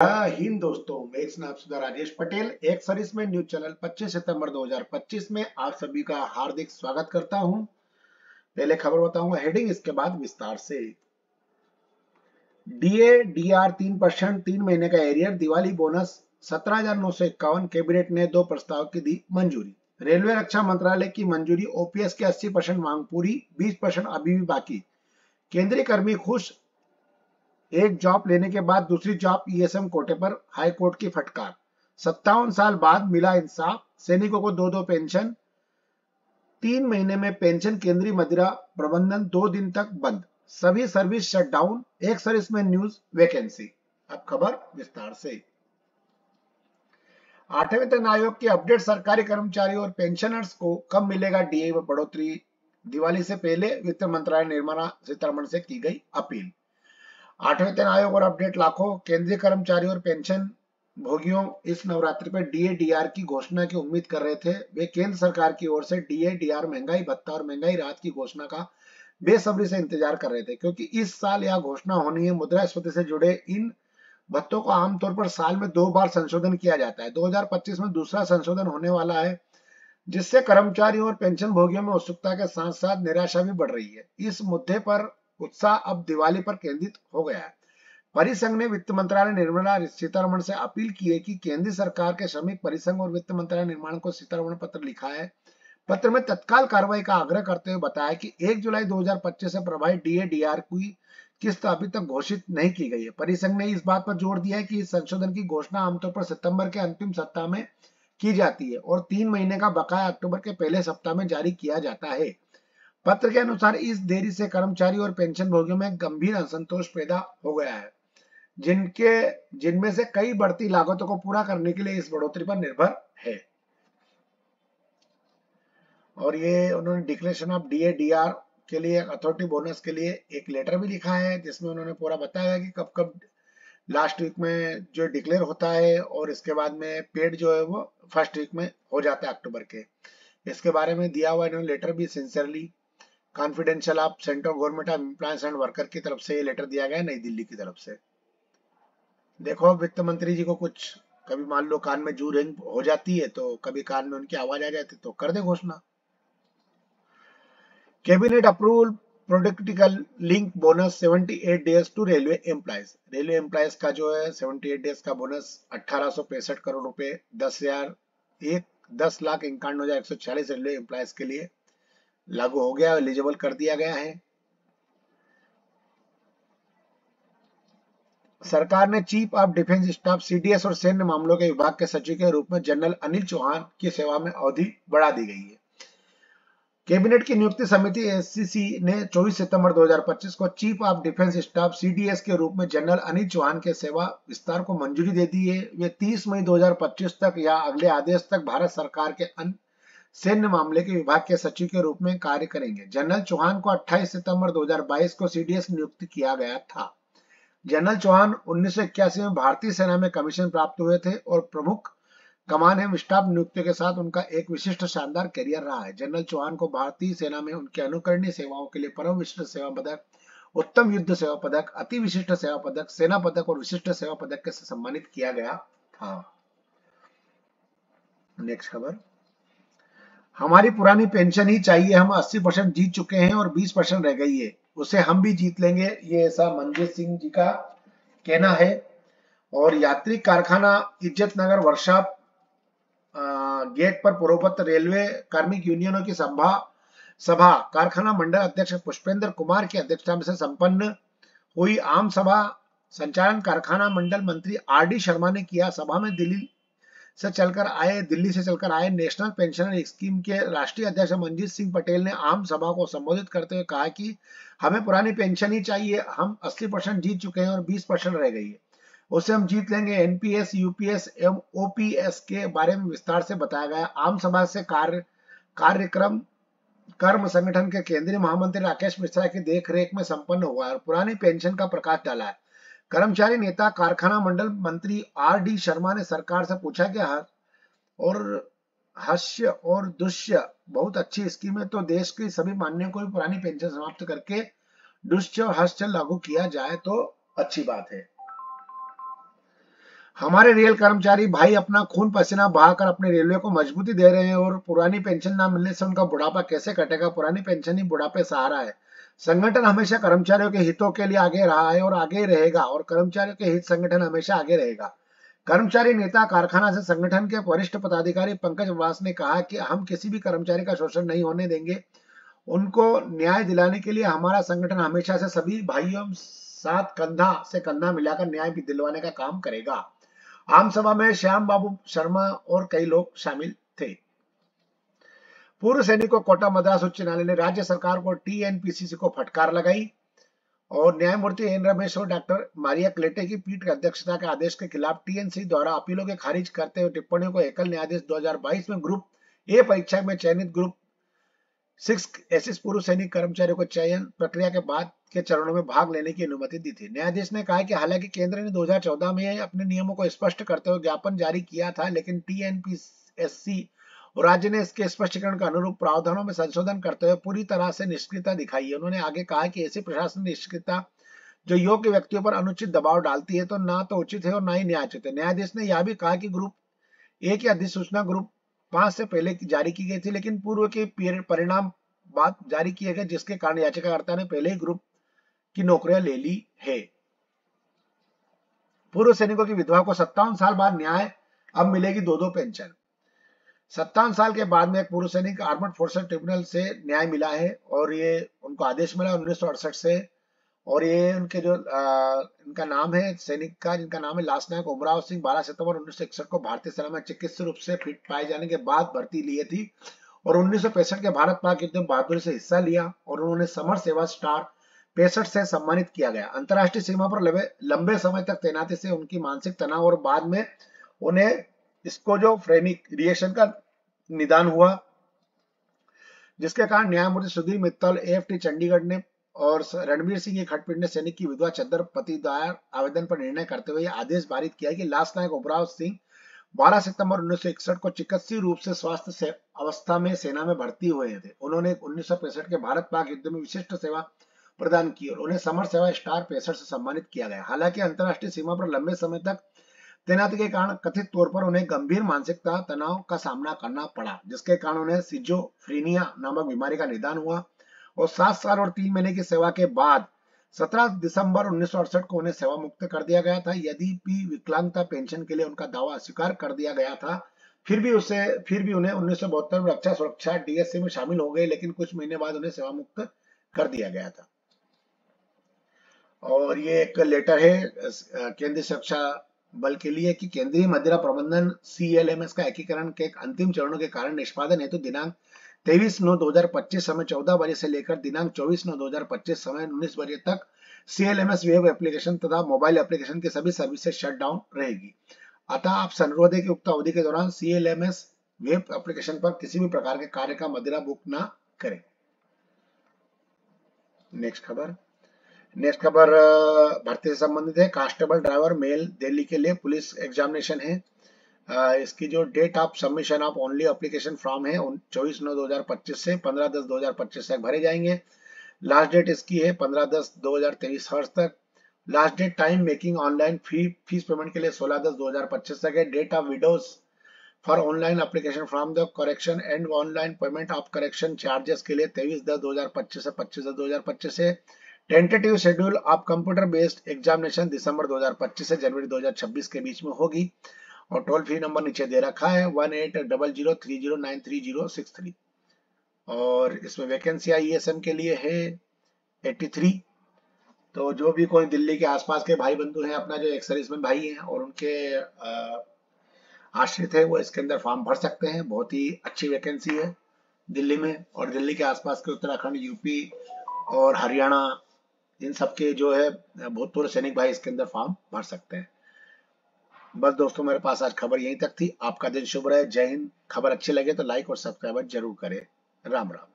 हिंद दोस्तों, मैं स्नापसुदा राजेश पटेल एक सर्विस में न्यूज चैनल 25 सितंबर 2025 में आप सभी का हार्दिक स्वागत करता हूं। पहले खबर बताऊंगा हेडिंग, इसके बाद विस्तार से। डीए डीआर 3%, 3 महीने का एरियर, दिवाली बोनस 17,951। कैबिनेट ने 2 प्रस्ताव की दी मंजूरी। रेलवे रक्षा मंत्रालय की मंजूरी, ओपीएस के 80% मांग पूरी, 20% अभी भी बाकी। केंद्रीय कर्मी खुश, एक जॉब लेने के बाद दूसरी जॉब ईएसएम कोटे पर हाईकोर्ट की फटकार। 57 साल बाद मिला इंसाफ, सैनिकों को 2-2 पेंशन, 3 महीने में पेंशन। केंद्रीय मदिरा प्रबंधन 2 दिन तक बंद, सभी सर्विस शटडाउन, एक सर्विसमैन न्यूज वैकेंसी। अब खबर विस्तार से। 8वें वेतन आयोग की अपडेट, सरकारी कर्मचारियों और पेंशनर्स को कब मिलेगा डीए में बढ़ोतरी। दिवाली से पहले वित्त मंत्रालय निर्मला सीतारमण से की गई अपील। 8वें वेतन आयोग और अपडेट, लाखों केंद्रीय कर्मचारियों और पेंशन भोगियों इस नवरात्रि पर डीए डीआर की घोषणा की उम्मीद कर रहे थे। वे केंद्र सरकार की ओर से डीए डीआर, महंगाई भत्ता और महंगाई राहत की घोषणा का बेसब्री से इंतजार कर रहे थे, क्योंकि इस साल यह घोषणा होनी है। मुद्रास्फीति से जुड़े इन भत्तों को आमतौर पर साल में 2 बार संशोधन किया जाता है। 2025 में दूसरा संशोधन होने वाला है, जिससे कर्मचारियों और पेंशन भोगियों में उत्सुकता के साथ साथ निराशा भी बढ़ रही है। इस मुद्दे पर उत्साह अब दिवाली पर केंद्रित हो गया है। परिसंघ ने वित्त मंत्रालय निर्मला सीतारमण से अपील की है कि केंद्र सरकार के श्रमिक परिसंघ और वित्त मंत्रालय निर्माण को सीतारमण पत्र लिखा है। पत्र में तत्काल कार्रवाई का आग्रह करते हुए बताया कि 1 जुलाई 2025 से प्रभावित डीए डीआर की किस्त अभी तक घोषित नहीं की गई है। परिसंघ ने इस बात पर जोर दिया है कि इस संशोधन की घोषणा आमतौर पर सितंबर के अंतिम सप्ताह में की जाती है और 3 महीने का बकाया अक्टूबर के पहले सप्ताह में जारी किया जाता है। पत्र के अनुसार इस देरी से कर्मचारी और पेंशन भोगियों में गंभीर असंतोष पैदा हो गया है, जिनमें से कई बढ़ती लागतों को पूरा करने के लिए इस बढ़ोतरी पर निर्भर है। और ये उन्होंने डिक्लेरेशन ऑफ डीए डीआर के लिए, अथॉरिटी बोनस के लिए एक लेटर भी लिखा है, जिसमें उन्होंने पूरा बताया कि कब कब लास्ट वीक में जो डिक्लेयर होता है और इसके बाद में पेड जो है वो फर्स्ट वीक में हो जाता है अक्टूबर के। इसके बारे में दिया हुआ इन्होंने लेटर भी sincerely confidential of central government of employees and worker की तरफ से ये लेटर दिया गया है, नई दिल्ली की तरफ से। देखो, वित्त मंत्री जी को कुछ कभी मान लो कान में जू रिंग हो जाती है, तो कभी कान में उनकी आवाज आ जाती तो कर दे घोषणा। Cabinet approval productivity link bonus 78 days to railway employees. Railway employees का जो है 78 डेज का बोनस 1865 करोड़ रुपए, 10,91,146 रेलवे एम्प्लॉयज के लिए लागू हो गया, एलिजिबल कर दिया गया है। सरकार ने chief of defence staff CDS और सैन्य मामलों के विभाग के सचिव के रूप में जनरल अनिल चौहान की सेवा में अवधि बढ़ा दी गई है। कैबिनेट की नियुक्ति समिति एससीसी ने 24 सितंबर 2025 को chief of defence staff CDS के रूप में जनरल अनिल चौहान के सेवा विस्तार को मंजूरी दे दी है। वे 30 मई 2025 तक या अगले आदेश तक भारत सरकार के अन्य सैन्य मामले के विभाग के सचिव के रूप में कार्य करेंगे। जनरल चौहान को 28 सितंबर 2022 को सीडीएस नियुक्त किया गया था। जनरल चौहान 1981 में भारतीय सेना में कमीशन प्राप्त हुए थे और प्रमुख कमान एवं स्टाफ नियुक्तियों के साथ उनका एक विशिष्ट शानदार करियर रहा है। जनरल चौहान को भारतीय सेना में उनके अनुकरणीय सेवाओं के लिए परम विशिष्ट सेवा पदक, उत्तम युद्ध सेवा पदक, अति विशिष्ट सेवा पदक, सेना पदक और विशिष्ट सेवा पदक के से सम्मानित किया गया था। नेक्स्ट खबर, हमारी पुरानी पेंशन ही चाहिए, हम 80% जीत चुके हैं और 20% रह गई है, उसे हम भी जीत लेंगे, ये ऐसा मनजीत सिंह जी का कहना है। और यात्री कारखाना इज्जत नगर वर्षा गेट पर पूर्वोत्तर रेलवे कार्मिक यूनियनों की सभा कारखाना मंडल अध्यक्ष पुष्पेंद्र कुमार की अध्यक्षता में से संपन्न हुई। आम सभा संचालन कारखाना मंडल मंत्री आरडी शर्मा ने किया। सभा में दिल्ली से चलकर आए नेशनल पेंशनर स्कीम के राष्ट्रीय अध्यक्ष मनजीत सिंह पटेल ने आम सभा को संबोधित करते हुए कहा कि हमें पुरानी पेंशन ही चाहिए, हम 80% जीत चुके हैं और 20% रह गई है, उसे हम जीत लेंगे। एनपीएस, यूपीएस एवं ओपीएस के बारे में विस्तार से बताया गया। आम सभा से कार्यक्रम कर्म संगठन के केंद्रीय महामंत्री राकेश मिश्रा की देखरेख में संपन्न हुआ और पुरानी पेंशन का प्रकाश डाला है। कर्मचारी नेता कारखाना मंडल मंत्री आर डी शर्मा ने सरकार से पूछा कि हास्य और दुष्य बहुत अच्छी स्कीम है, तो देश के सभी मान्यों को भी पुरानी पेंशन समाप्त करके दुष्य और हास्य लागू किया जाए तो अच्छी बात है। हमारे रेल कर्मचारी भाई अपना खून पसीना बहाकर अपने रेलवे को मजबूती दे रहे हैं और पुरानी पेंशन ना मिलने से उनका बुढ़ापा कैसे कटेगा। पुरानी पेंशन ही बुढ़ापे सहारा है। संगठन हमेशा कर्मचारियों के हितों के लिए आगे रहा है और आगे रहेगा, और कर्मचारियों के हित संगठन हमेशा आगे रहेगा। कर्मचारी नेता कारखाना से संगठन के वरिष्ठ पदाधिकारी पंकज व्यास ने कहा कि हम किसी भी कर्मचारी का शोषण नहीं होने देंगे। उनको न्याय दिलाने के लिए हमारा संगठन हमेशा से सभी भाइयों साथ कंधा से कंधा मिलाकर न्याय भी दिलवाने का काम करेगा। आम सभा में श्याम बाबू शर्मा और कई लोग शामिल थे। पूर्व सैनिक को कोटा मद्रास उच्च न्यायालय ने राज्य सरकार को टीएनपीसीसी को फटकार लगाई और न्यायमूर्ति एन रमेश और डॉक्टर मारिया क्लेटे की पीठ की अध्यक्षता के आदेश के खिलाफ टीएनसी द्वारा अपीलों के खारिज करते हुए टिप्पणियों को एकल न्यायाधीश 2022 में ग्रुप ए परीक्षा में चयनित ग्रुप 6 ऐसे पूर्व सैनिक कर्मचारियों को चयन प्रक्रिया के बाद के चरणों में भाग लेने की अनुमति दी थी। न्यायाधीश ने कहा कि हालांकि केंद्र ने 2014 में अपने नियमों को स्पष्ट करते हुए ज्ञापन जारी किया था, लेकिन टीएनपीएससी और राज्य ने इसके स्पष्टीकरण के अनुरूप प्रावधानों में संशोधन करते हुए पूरी तरह से निष्क्रियता दिखाई है। उन्होंने आगे कहा कि ऐसी प्रशासन निष्क्रियता जो योग्य व्यक्तियों पर अनुचित दबाव डालती है तो ना तो उचित है और ना ही न्यायोचित है। न्यायाधीश ने यह भी कहा कि ग्रुप ए की अधिसूचना ग्रुप 5 से पहले जारी की गई थी, लेकिन पूर्व के परिणाम बाद जारी किए गए, जिसके कारण याचिकाकर्ता ने पहले ही ग्रुप की नौकरियां ले ली है। पूर्व सैनिकों की विधवा को 57 साल बाद न्याय, अब मिलेगी 2-2 पेंशन। 57 साल के बाद में एक पूर्व सैनिक आर्मड फोर्सेस ट्रिब्यूनल से न्याय मिला है और ये उनको आदेश मिला 1968 से। और ये उनके जो इनका नाम है सैनिक का, जिनका नाम है लास्ट नायक उमराव सिंह, 12 सितंबर 1961 को भारतीय सेना में चिकित्सीय रूप से फिट पाए जाने के बाद भर्ती लिए थी और 1965 के भारत पाक युद्ध में बहादुरी से हिस्सा लिया और उन्होंने समर सेवा स्टार 65 से सम्मानित किया गया। अंतर्राष्ट्रीय सीमा पर लंबे समय तक तैनाती से उनकी मानसिक तनाव और बाद में उन्हें स्किज़ोफ्रेनिक रिएक्शन का निदान हुआ, जिसके कारण न्यायमूर्ति सुधीर मित्तल एएफटी चंडीगढ़ ने और रणबीर सिंह की खंडपीठ ने सैनिक की विधवा चंद्र पति दायर आवेदन पर निर्णय करते हुए आदेश पारित किया कि लास्ट नायक उमराव सिंह 12 सितंबर 1961 को चिकित्सीय रूप से स्वास्थ्य अवस्था में सेना में भर्ती हुए थे। उन्होंने 1965 के भारत पाक युद्ध में विशिष्ट सेवा प्रदान की और उन्हें समर सेवा स्टार 65 से सम्मानित किया गया। हालांकि अंतर्राष्ट्रीय सीमा पर लंबे समय तक तैनाती के कारण कथित तौर पर उन्हें गंभीर मानसिक तनाव का सामना करना पड़ा, जिसके कारण उन्हें सिजोफ्रेनिया नामक बीमारी का निदान हुआ और 7 साल और 3 महीने की सेवा के बाद 17 दिसंबर 1968 को उन्हें सेवा मुक्त कर दिया गया था। यद्यपि विकलांगता पेंशन के लिए उनका दावा अस्वीकार कर दिया गया था, फिर भी उन्हें 1972 में रक्षा सुरक्षा डीएससी में शामिल हो गए, लेकिन कुछ महीने बाद उन्हें सेवा मुक्त कर दिया गया था। और ये एक लेटर है केंद्रीय सुरक्षा बल के लिए कि केंद्रीय मदिरा प्रबंधन सीएलएमएस का एकीकरण के अंतिम चरणों के कारण निष्पादन हेतु दिनांक 23/9/2025 समय 14 बजे से लेकर दिनांक 24/9/2025 समय 19 बजे तक सीएलएमएस वेब एप्लीकेशन तथा मोबाइल एप्लीकेशन की सभी सर्विसेज शट डाउन रहेगी। अतः आप अनुरोध है कि उक्त अवधि के दौरान सीएलएमएस वेब एप्लीकेशन पर किसी भी प्रकार के कार्य का मदिरा बुक ना करें। नेक्स्ट खबर भर्ती से संबंधित है। कांस्टेबल ड्राइवर मेल दिल्ली के लिए पुलिस एग्जामिनेशन है। इसकी जो date of submission of only application form है 24/9/2025 से 15/10/2025 तक भरे जाएंगे। लास्ट डेट इसकी है 15/10/2023 हर्ष तक। Last date time making online fee payment के लिए 16/10/2025 तक है। Date of windows for online application from the correction and online payment of correction charges के लिए 23/10/2025 से 25/10/2025 है। Tentative schedule of computer based examination दिसंबर 2025 से जनवरी 2026 के बीच में होगी और टोल फ्री नंबर नीचे दे रखा है 180030933063 और इसमें वैकेंसी ईएसएम के लिए है 83। तो जो भी कोई दिल्ली के आसपास के भाई बंधु हैं, अपना जो एक सर्विसमैन भाई हैं और उनके आश्रित है, वो इसके अंदर फॉर्म भर सकते हैं। बहुत ही अच्छी वैकेंसी है दिल्ली में और दिल्ली के आसपास के उत्तराखंड, यूपी और हरियाणा, इन सबके जो है भूतपूर्व सैनिक भाई इसके अंदर फॉर्म भर सकते हैं। बस दोस्तों, मेरे पास आज खबर यहीं तक थी। आपका दिन शुभ रहे। जय हिंद। खबर अच्छी लगे तो लाइक और सब्सक्राइब जरूर करें। राम राम।